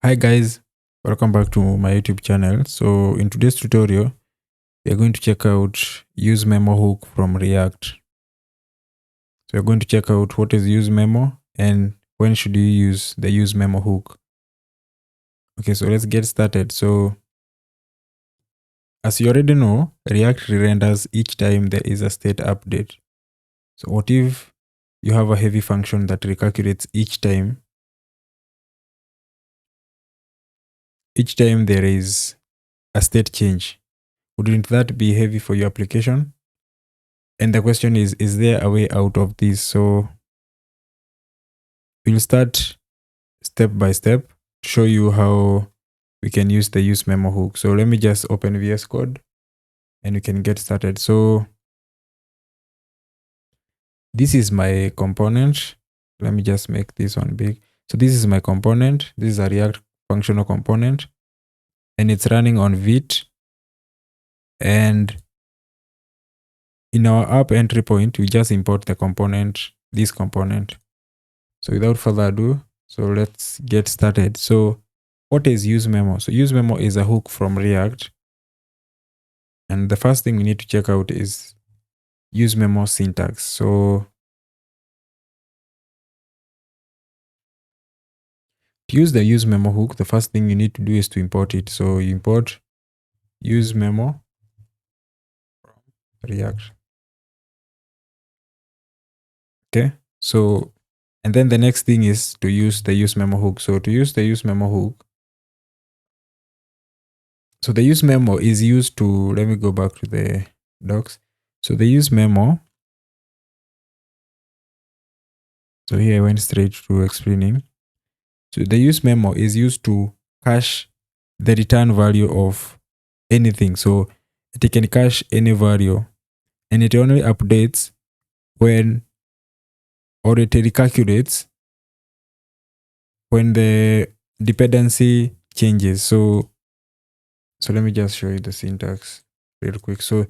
Hi guys, welcome back to my YouTube channel. So in today's tutorial, we are going to check out useMemo hook from React. So we're going to check out what is useMemo and when should you use the useMemo hook. Okay, so let's get started. So as you already know, React re-renders each time there is a state update. So what if you have a heavy function that recalculates each time there is a state change? Wouldn't that be heavy for your application? And the question is there a way out of this? So we'll start step by step to show you how we can use the useMemo hook. So let me just open VS Code and we can get started. So this is my component. Let me just make this one big. So this is my component. This is a React functional component and it's running on Vite. And in our app entry point, we just import the component, this component. So without further ado, so let's get started. So what is useMemo? So useMemo is a hook from React. And the first thing we need to check out is useMemo syntax. So to use the useMemo hook, the first thing you need to do is to import it. So you import useMemo from React. Okay. So, and then the next thing is to use the useMemo hook. So to use the useMemo hook, so the useMemo is used to, let me go back to the docs. So the useMemo, so here I went straight to explaining. So the useMemo is used to cache the return value of anything. So it can cache any value and it only updates when, or it recalculates when the dependency changes. So let me just show you the syntax real quick. So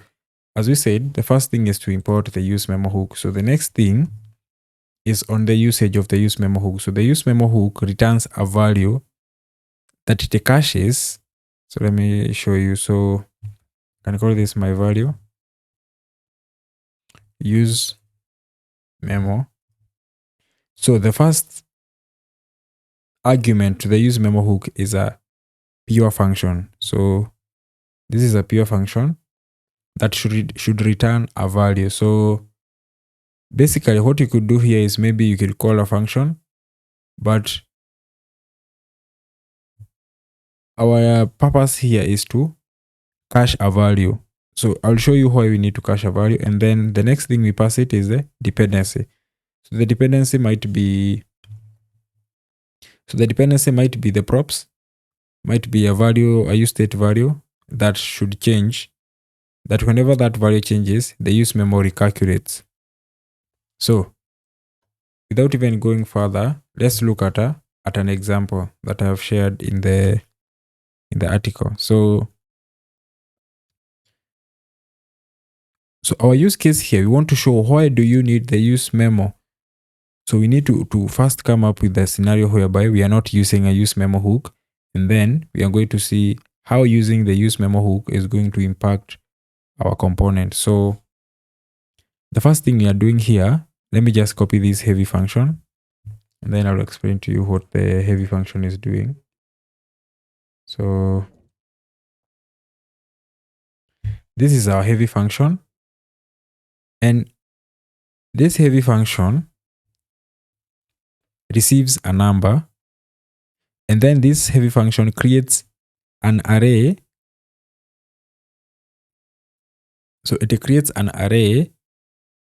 as we said, the first thing is to import the useMemo hook. So the next thing is on the usage of the useMemo hook. So the useMemo hook returns a value that it caches. So let me show you. So I can call this my value useMemo. So the first argument to the useMemo hook is a pure function. So this is a pure function that should return a value. So basically what you could do here is maybe you could call a function, but our purpose here is to cache a value. So I'll show you why we need to cache a value. And then the next thing we pass it is the dependency. So the dependency might be, the props, might be a value, a useState value that should change, that whenever that value changes, the useMemo recalculates. So without even going further, let's look at an example that I have shared in the article. So our use case here, we want to show why do you need the useMemo. So we need to first come up with a scenario whereby we are not using a useMemo hook, and then we are going to see how using the useMemo hook is going to impact our component. So the first thing we are doing here, let me just copy this heavy function, and then I'll explain to you what the heavy function is doing. So this is our heavy function, and this heavy function receives a number, and then this heavy function creates an array. So it creates an array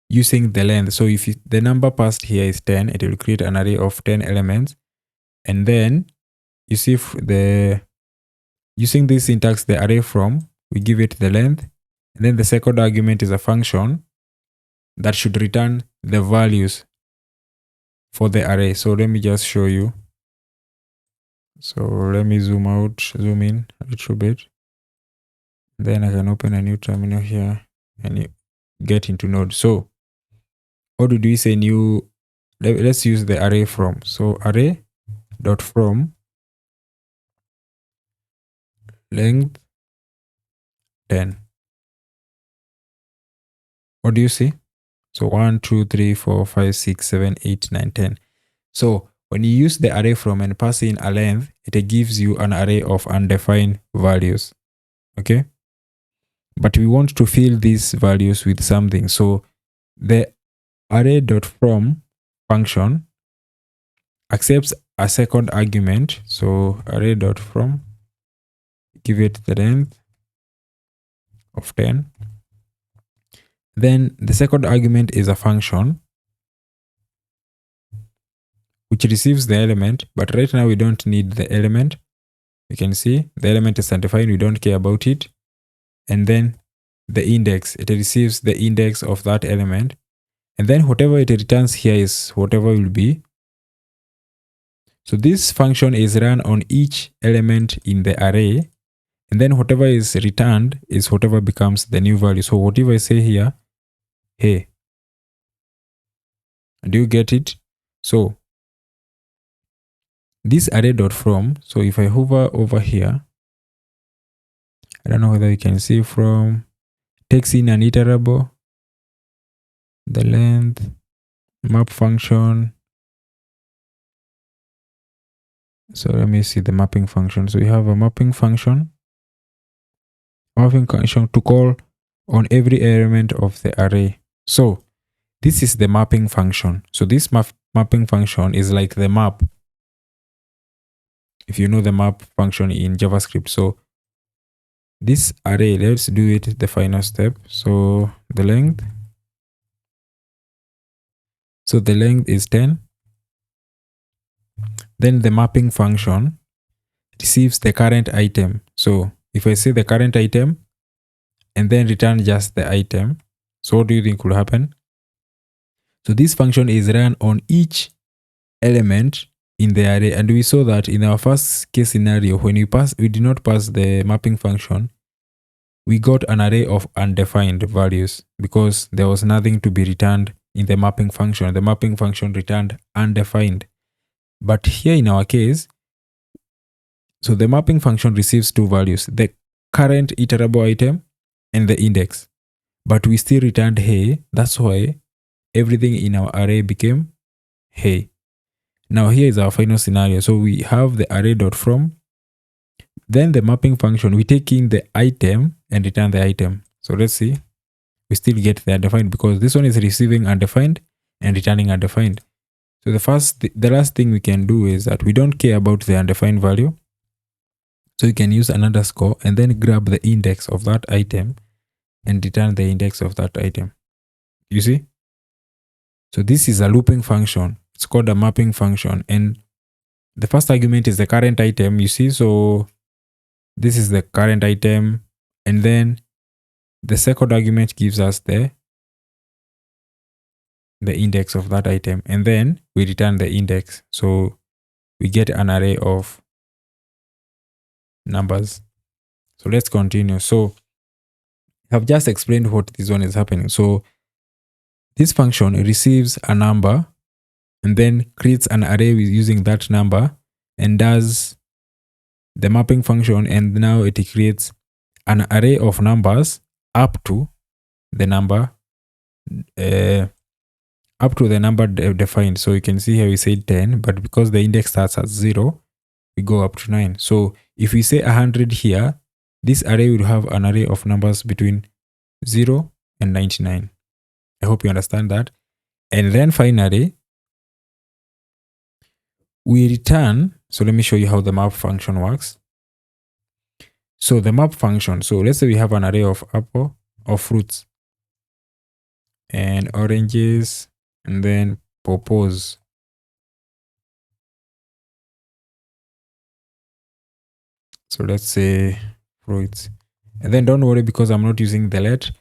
using the length. So if the number passed here is 10, it will create an array of 10 elements. And then you see using this syntax, the array from, we give it the length. And then the second argument is a function that should return the values for the array. So let me just show you. So let me zoom in a little bit. Then I can open a new terminal here and get into Node. So how do we say new? Let's use the array from. So array dot from length 10. What do you see? So 1, 2, 3, 4, 5, 6, 7, 8, 9, 10. So when you use the array from and pass in a length, it gives you an array of undefined values. Okay? But we want to fill these values with something. So the array.from function accepts a second argument. So array.from, give it the length of 10. Then the second argument is a function which receives the element, but right now we don't need the element. You can see the element is undefined, we don't care about it. And then the index, it receives the index of that element. And then whatever it returns here is whatever will be. So this function is run on each element in the array. And then whatever is returned is whatever becomes the new value. So whatever I say here, hey, do you get it? So this array.from, so if I hover over here, I don't know whether you can see from, takes in an iterable, the length, map function. So let me see the mapping function. So we have a mapping function to call on every element of the array. So this is the mapping function. So this mapping function is like the map. If you know the map function in JavaScript. So this array, let's do it the final step. So the length. So the length is 10. Then the mapping function receives the current item. So if I say the current item and then return just the item, so what do you think will happen? So this function is run on each element in the array. And we saw that in our first case scenario, when we did not pass the mapping function, we got an array of undefined values because there was nothing to be returned in the mapping function. The mapping function returned undefined. But here in our case, so the mapping function receives two values, the current iterable item and the index. But we still returned hey. That's why everything in our array became hey. Now here is our final scenario. So we have the array.from. Then the mapping function, we take in the item and return the item. So let's see. We still get the undefined because this one is receiving undefined and returning undefined. So the last thing we can do is that we don't care about the undefined value. So you can use an underscore and then grab the index of that item and return the index of that item. You see? So this is a looping function. It's called a mapping function. And the first argument is the current item, you see? So this is the current item. And then the second argument gives us the index of that item. And then we return the index. So we get an array of numbers. So let's continue. So I've just explained what this one is happening. So this function receives a number and then creates an array with using that number and does the mapping function, and now it creates an array of numbers up to the number defined. So you can see here we said 10, but because the index starts at 0, we go up to 9. So if we say 100 here, this array will have an array of numbers between 0 and 99. I hope you understand that. And then finally, we return. So let me show you how the map function works. So the map function, so let's say we have an array of fruits and oranges and then pawpaws. So let's say fruits. And then don't worry because I'm not using the let.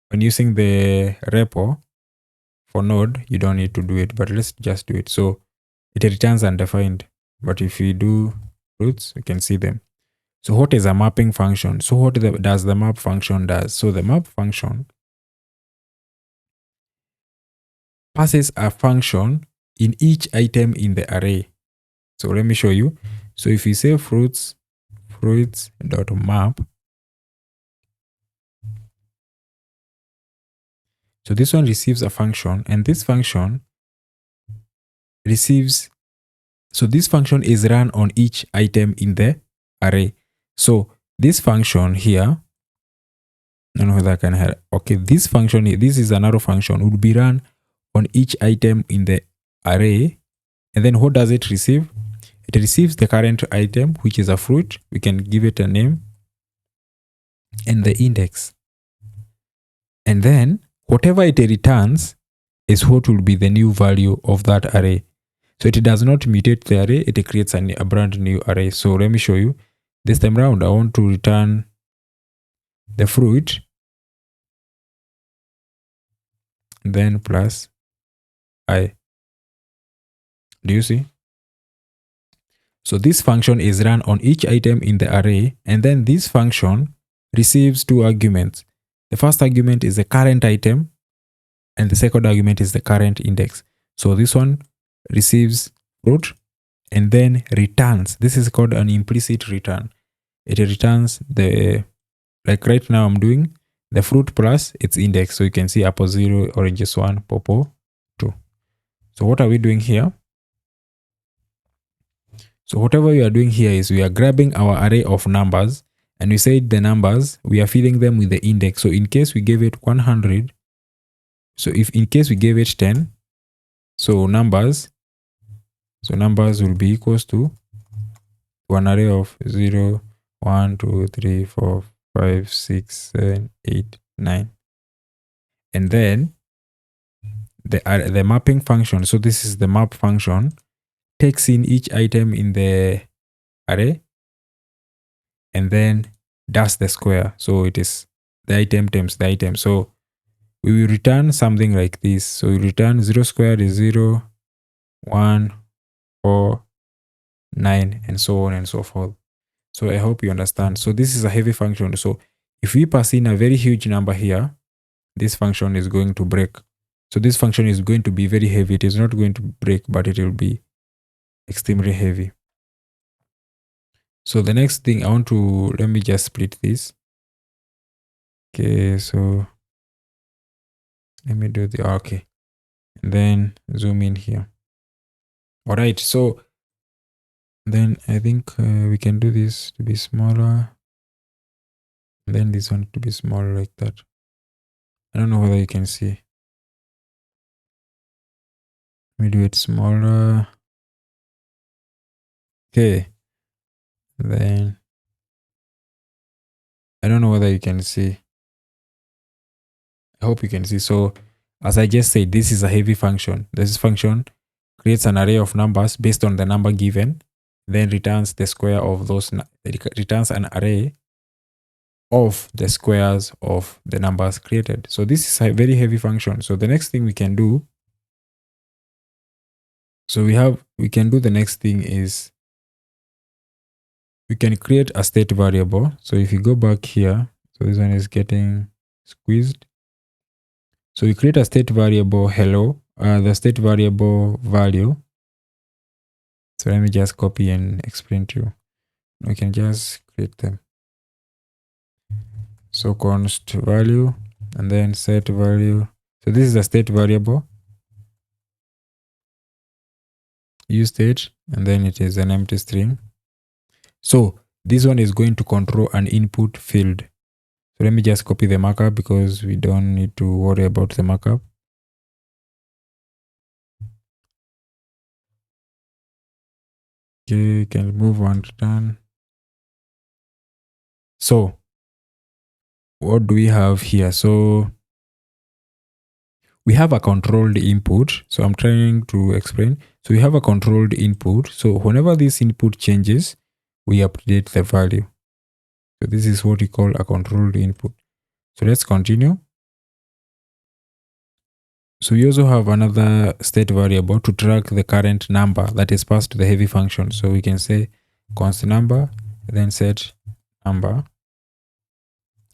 When using the repo for node, you don't need to do it, but let's just do it. So it returns undefined. But if we do fruits, we can see them. So what is a mapping function? So what does the map function does? So the map function passes a function in each item in the array. So let me show you. So if we say fruits, fruits.map. So this one receives a function, and this function receives, so this function is run on each item in the array. So this function here, I don't know whether I can hear. Okay, this function here, this is an arrow function, would be run on each item in the array. And then what does it receive? It receives the current item, which is a fruit. We can give it a name and the index. And then whatever it returns is what will be the new value of that array. So it does not mutate the array, it creates a brand new array. So let me show you. This time around, I want to return the fruit, then plus I. Do you see? So this function is run on each item in the array, and then this function receives two arguments. The first argument is the current item, and the second argument is the current index. So this one receives fruit and then returns. This is called an implicit return. It returns the, like right now I'm doing the fruit plus its index. So you can see apple 0, oranges 1, purple 2. So what are we doing here? So whatever we are doing here is we are grabbing our array of numbers, and we said the numbers, we are filling them with the index. So in case we gave it 100, so if in case we gave it 10, so numbers will be equals to an array of 0, 1, 2, 3, 4, 5, 6, 7, 8, 9. And then the mapping function, so this is the map function, takes in each item in the array and then does the square. So it is the item times the item. So we will return something like this. So we return 0 squared is 0, 1, 4, 9, and so on and so forth. So I hope you understand. So this is a heavy function. So if we pass in a very huge number here, this function is going to break. So this function is going to be very heavy. It is not going to break, but it will be extremely heavy. So the next thing I want to, let me just split this. Okay, so let me do the, okay. And then zoom in here. All right, so then I think we can do this to be smaller. And then this one to be smaller like that. I don't know whether you can see. Let me do it smaller. Okay. Then I don't know whether you can see. I hope you can see. So as I just said, this is a heavy function. This function creates an array of numbers based on the number given, then returns the square of those, returns an array of the squares of the numbers created. So this is a very heavy function. So the next thing we can do, so we can do the next thing is we can create a state variable. So if you go back here, so this one is getting squeezed. So we create a state variable hello, the state variable value. So let me just copy and explain to you. We can just create them. So const value and then set value. So this is a state variable. Use state, and then it is an empty string. So this one is going to control an input field. So let me just copy the markup because we don't need to worry about the markup. Okay, you can remove one return. So what do we have here? So we have a controlled input. So I'm trying to explain. So we have a controlled input. So whenever this input changes, we update the value. So this is what we call a controlled input. So let's continue. So we also have another state variable to track the current number that is passed to the heavy function. So we can say const number, then set number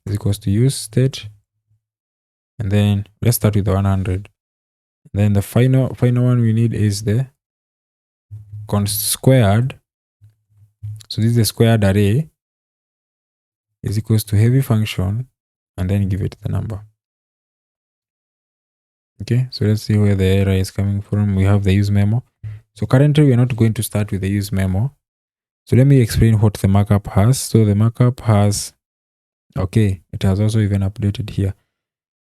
is equals to use state. And then let's start with 100. Then the final one we need is the const squared. So this is the squared array. is equals to heavy function, and then give it the number. Okay, so let's see where the error is coming from. We have the useMemo. So currently we're not going to start with the useMemo. So let me explain what the markup has. So the markup has, okay, it has also even updated here.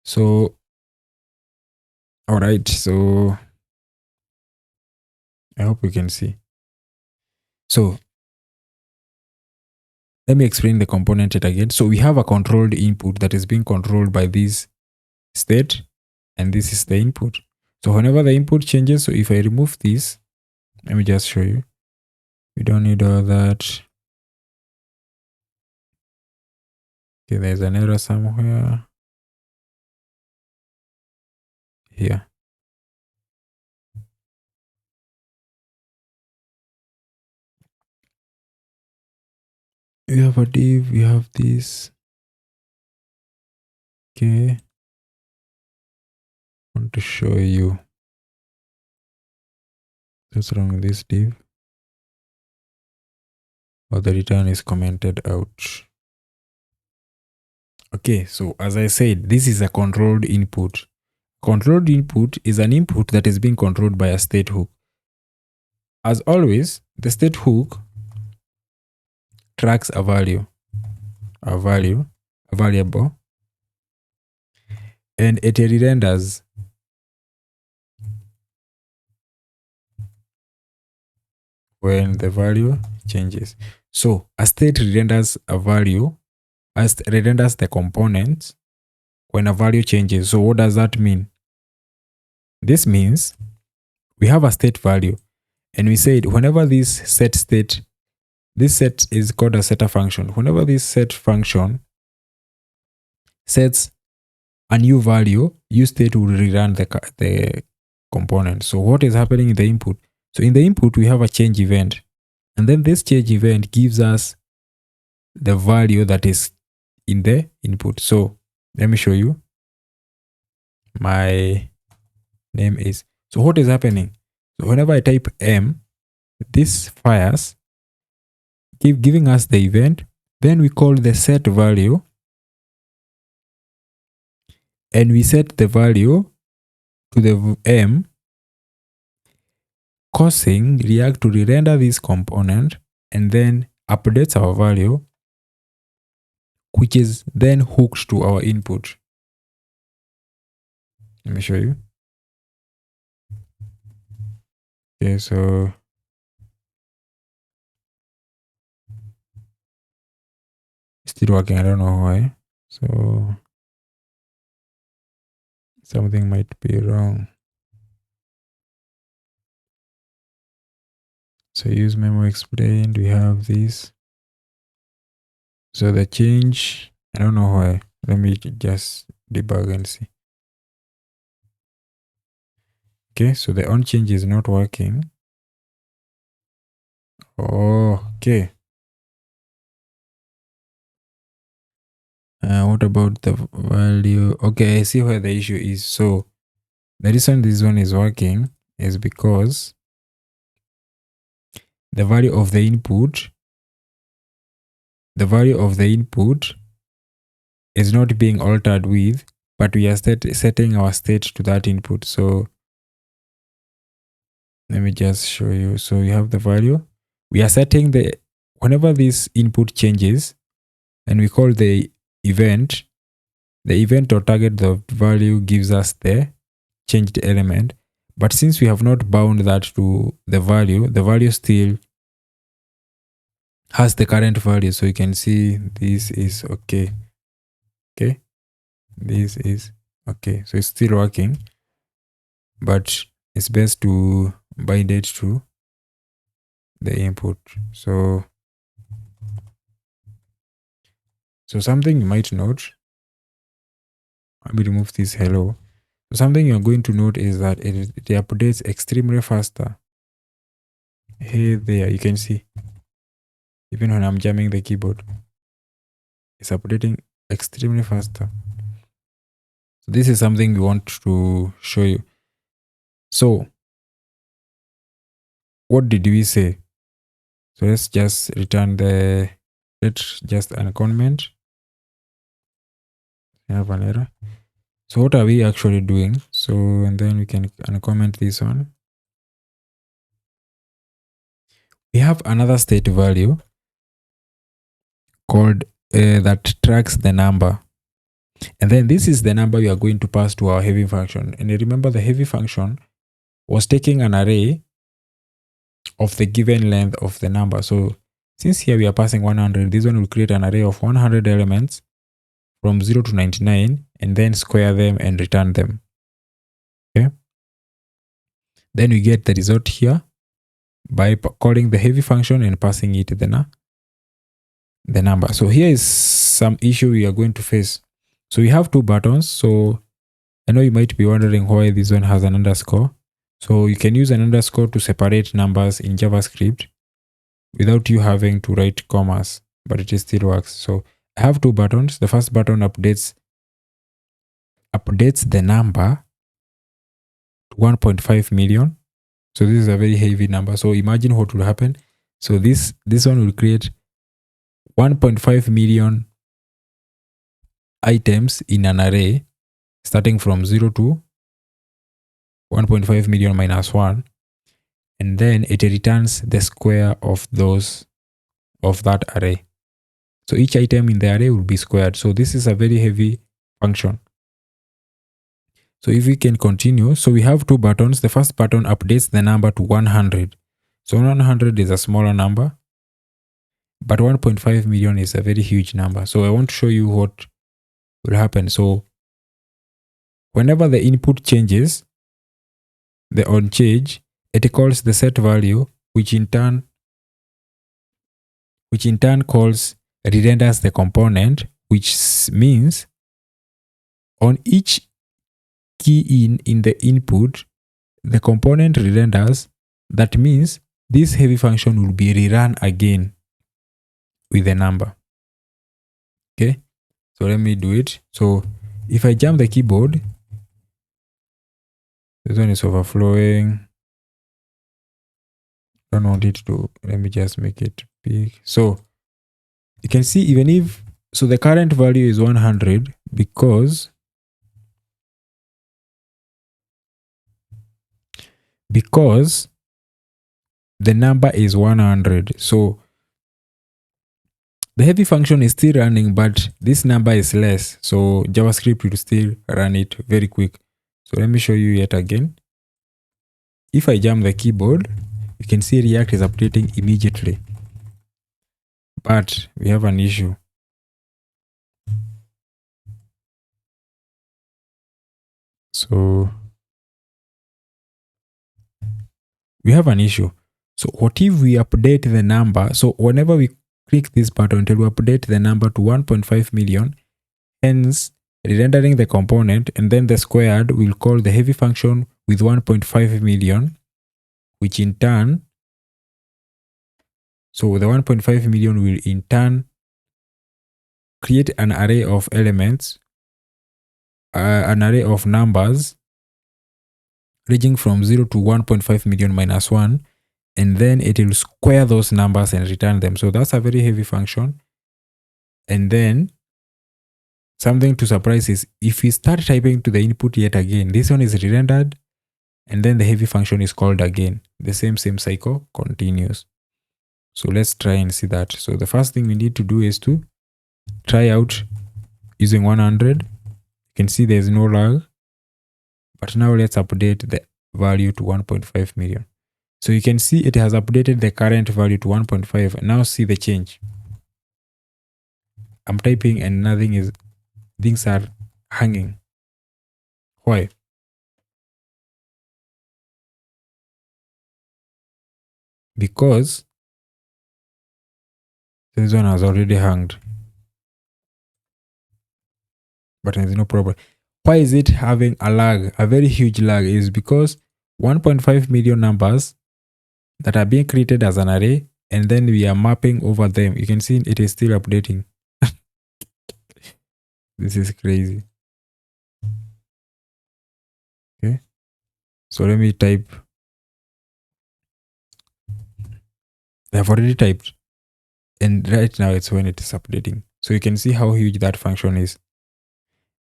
So, all right, so I hope you can see. So let me explain the component it again. So we have a controlled input that is being controlled by this state, and this is the input. So whenever the input changes, so if I remove this, let me just show you. We don't need all that. Okay, there's an error somewhere here. We have a div, we have this. Okay, I want to show you what's wrong with this div. Or the return is commented out. Okay, so as I said, this is a controlled input. Controlled input is an input that is being controlled by a state hook. As always, the state hook tracks a variable, and it renders when the value changes. So a state renders a value, renders the components when a value changes. So what does that mean? This means we have a state value, and we said whenever this set state, this set is called a setter function. Whenever this set function sets a new value, useState will rerun the component. So what is happening in the input? So in the input, we have a change event. And then this change event gives us the value that is in the input. So let me show you. My name is. So what is happening? So whenever I type M, this fires, giving us the event. Then we call the set value, and we set the value to the M, causing React to re-render this component and then updates our value, which is then hooked to our input. Let me show you. Okay, so still working. I don't know why. So something might be wrong. So useMemo explained, we have this. So the change, I don't know why. Let me just debug and see. Okay, so the on change is not working. Oh, okay. What about the value? Okay, I see where the issue is. So the reason this one is working is because the value of the input is not being altered with, but we are setting our state to that input. So let me just show you. So we have the value. We are setting whenever this input changes, and we call the event or target the value gives us the changed element. But since we have not bound that to the value still has the current value. So you can see this is okay. Okay. This is okay. So it's still working, but it's best to bind it to the input. So something you might note, let me remove this hello. So something you're going to note is that it updates extremely faster. Hey there, you can see, even when I'm jamming the keyboard, it's updating extremely faster. So this is something we want to show you. So what did we say? So let's just return let's just uncomment. have an error. So what are we actually doing? So, and then we can uncomment this one. We have another state value called that tracks the number. And then this is the number we are going to pass to our heavy function. And remember, the heavy function was taking an array of the given length of the number. So since here we are passing 100, this one will create an array of 100 elements from 0 to 99 and then square them and return them. Okay. Then we get the result here by calling the heavy function and passing it the number. So here is some issue we are going to face. So we have two buttons. So I know you might be wondering why this one has an underscore. So you can use an underscore to separate numbers in JavaScript without you having to write commas, but it still works. So I have two buttons. The first button updates the number to 1.5 million. So this is a very heavy number. So imagine what will happen. So this one will create 1.5 million items in an array starting from 0 to 1.5 million minus 1, and then it returns the square of that array. So each item in the array will be squared. So this is a very heavy function. So if we can continue, so we have two buttons. The first button updates the number to 100. So 100 is a smaller number, but 1.5 million is a very huge number. So I want to show you what will happen. So whenever the input changes, the on change, it calls the set value, which in turn calls re-renders the component, which means on each key in the input, the component re-renders. That means this heavy function will be rerun again with the number. Okay, so let me do it. So if I jump the keyboard, this one is overflowing. Don't want it to, let me just make it big. So you can see, even if, so the current value is 100 because the number is 100. So the heavy function is still running, but this number is less. So JavaScript will still run it very quick. So let me show you yet again. If I jump the keyboard, you can see React is updating immediately. But we have an issue. So we have an issue. So what if we update the number? So whenever we click this button, it will update the number to 1.5 million, hence re-rendering the component, and then the squared will call the heavy function with 1.5 million, which in turn, so the 1.5 million will in turn create an array of elements, an array of numbers ranging from 0 to 1.5 million minus 1, and then it will square those numbers and return them. So that's a very heavy function. And then something to surprise is if we start typing to the input yet again, this one is re-rendered, and then the heavy function is called again. The same cycle continues. So let's try and see that. So the first thing we need to do is to try out using 100. You can see there's no lag. But now let's update the value to 1.5 million. So you can see it has updated the current value to 1.5. Now see the change. I'm typing and things are hanging. Why? Because this one has already hanged. But there's no problem. Why is it having a lag? A very huge lag is because 1.5 million numbers that are being created as an array, and then we are mapping over them. You can see it is still updating. This is crazy. Okay. So let me type. I've already typed. And right now it's when it is updating. So you can see how huge that function is.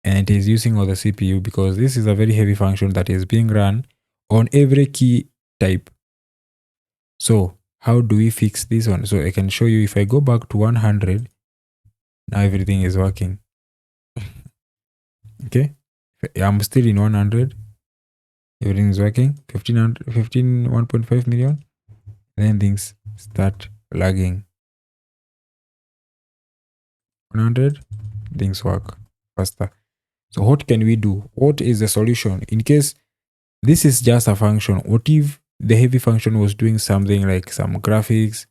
and it is using all the CPU because this is a very heavy function that is being run on every key type. So how do we fix this one? So I can show you. If I go back to 100, now everything is working. Okay, I'm still in 100, everything is working. 1.5 million, then things start lagging. 100, things work faster. So what can we do? What is the solution in case this is just a function? What if the heavy function was doing something like some graphics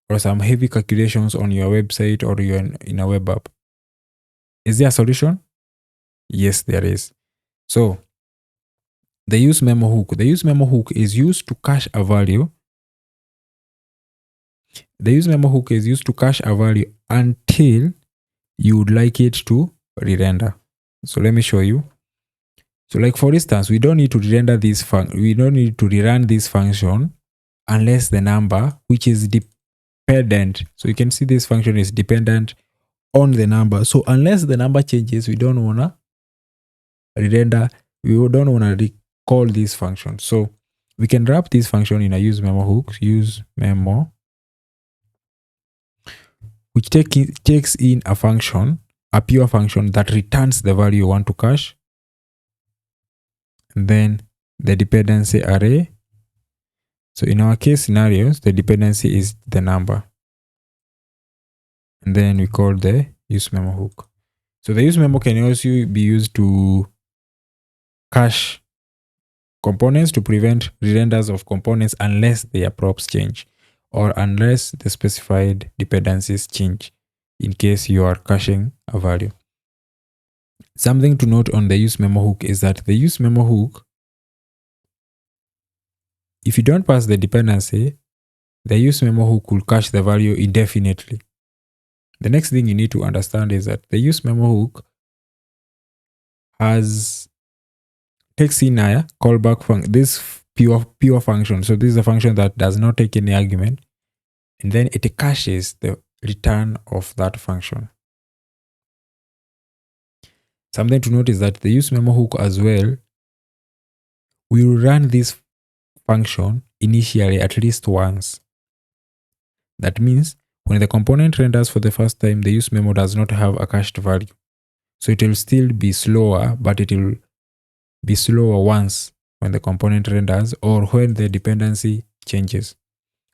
or some heavy calculations on your website or you're in a web app? Is there a solution? Yes, there is. So the useMemo hook. The useMemo hook is used to cache a value. The useMemo hook is used to cache a value until you would like it to re-render. So let me show you. So like for instance, we don't need to render this we don't need to rerun this function unless the number, which is dependent. So you can see this function is dependent on the number. So unless the number changes, we don't wanna re-render, we don't wanna recall this function. So we can wrap this function in a useMemo hook, useMemo, which takes in a function, a pure function that returns the value you want to cache. And then the dependency array. So in our case scenarios, the dependency is the number. And then we call the useMemo hook. So the useMemo can also be used to cache components to prevent re-renders of components unless their props change or unless the specified dependencies change in case you are caching a value. Something to note on the useMemo hook is that the useMemo hook, if you don't pass the dependency, the useMemo hook will cache the value indefinitely. The next thing you need to understand is that the useMemo hook takes in a callback function, this pure function. So this is a function that does not take any argument, and then it caches the return of that function. Something to note is that the useMemo hook as well will run this function initially at least once. That means when the component renders for the first time, the useMemo does not have a cached value. So it will still be slower, but it will be slower once when the component renders or when the dependency changes.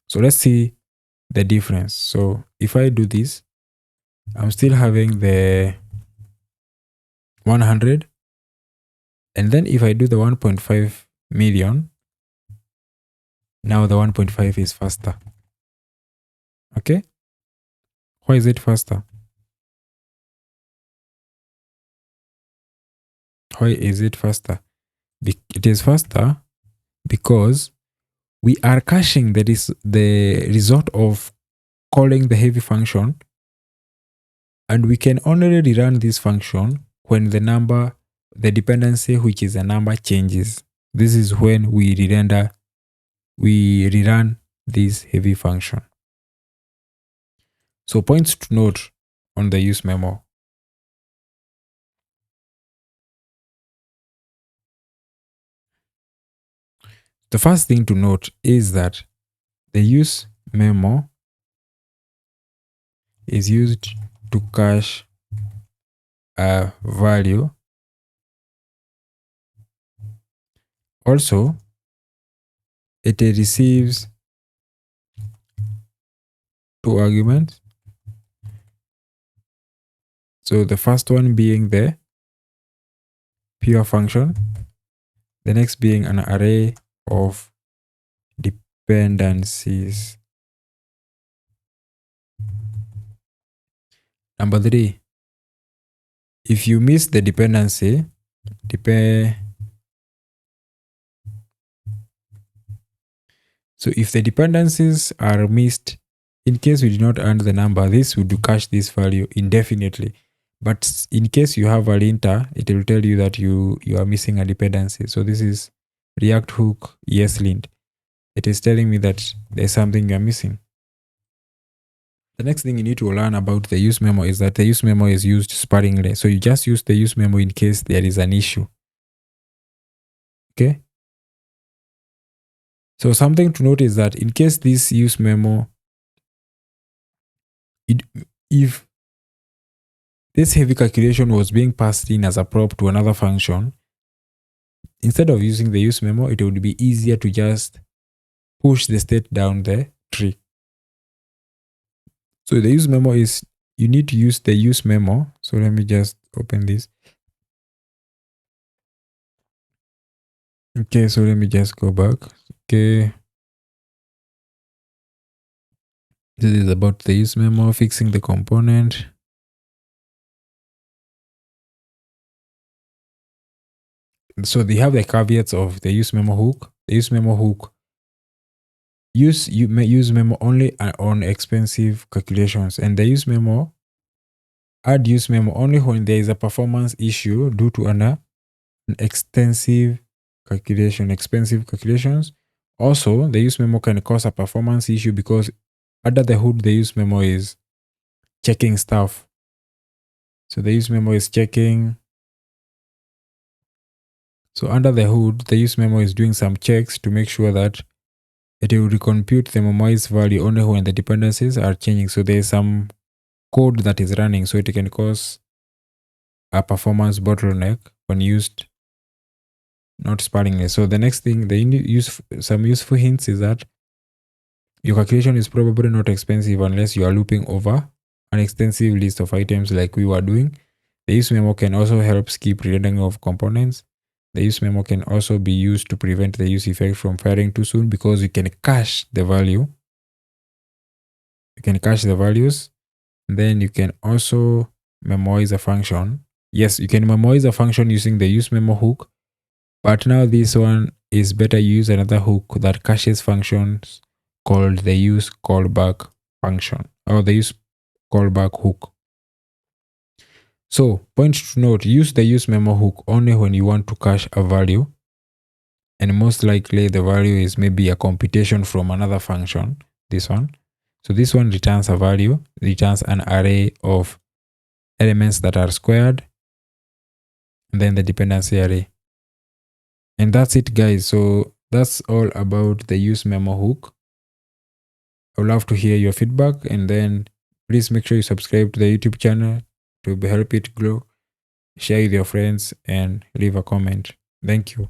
So let's see the difference. So if I do this, I'm still having the 100. And then if I do the 1.5 million, now the 1.5 is faster. Okay. Why is it faster? Why is it faster? It is faster because we are caching the result of calling the heavy function, and we can only rerun this function when the dependency, which is a number, changes. This is when we rerun this heavy function. So points to note on the useMemo. The first thing to note is that the useMemo is used to cache a value. Also, it receives two arguments. So the first one being the pure function, the next being an array of dependencies. Number 3, if you miss the dependency, so if the dependencies are missed, in case we do not earn the number, this would cache this value indefinitely. But in case you have a linter, it will tell you that you are missing a dependency. So this is React hook ESLint. It is telling me that there's something you're missing. The next thing you need to learn about the use memo is that the use memo is used sparingly. So you just use the use memo in case there is an issue. Okay. So something to note is that in case this use memo, if this heavy calculation was being passed in as a prop to another function, instead of using the use memo, it would be easier to just push the state down the tree. So the use memo is, you need to use the use memo. So let me just open this. Okay, so let me just go back. Okay. This is about the use memo, fixing the component. So they have the caveats of the use memo hook. The use memo hook you may use memo only on expensive calculations, and the use memo add use memo only when there is a performance issue due to an expensive calculations. Also, the use memo can cause a performance issue because under the hood the use memo is checking stuff. So the use memo is checking. So under the hood, the use memo is doing some checks to make sure that it will recompute the memoized value only when the dependencies are changing. So there is some code that is running, so it can cause a performance bottleneck when used not sparingly. So the next thing, some useful hints is that your calculation is probably not expensive unless you are looping over an extensive list of items like we were doing. The use memo can also help skip redundant of components. The use memo can also be used to prevent the use effect from firing too soon because you can cache the value. You can cache the values. Then you can also memorize a function. Yes, you can memorize a function using the use memo hook. But now this one is better use another hook that caches functions called the use callback function or the use callback hook. So, point to note, use the use memo hook only when you want to cache a value, and most likely the value is maybe a computation from another function, this one. So this one returns a value, returns an array of elements that are squared, and then the dependency array. And that's it, guys. So that's all about the use memo hook. I would love to hear your feedback, and then please make sure you subscribe to the YouTube channel to help it grow. Share with your friends and leave a comment. Thank you.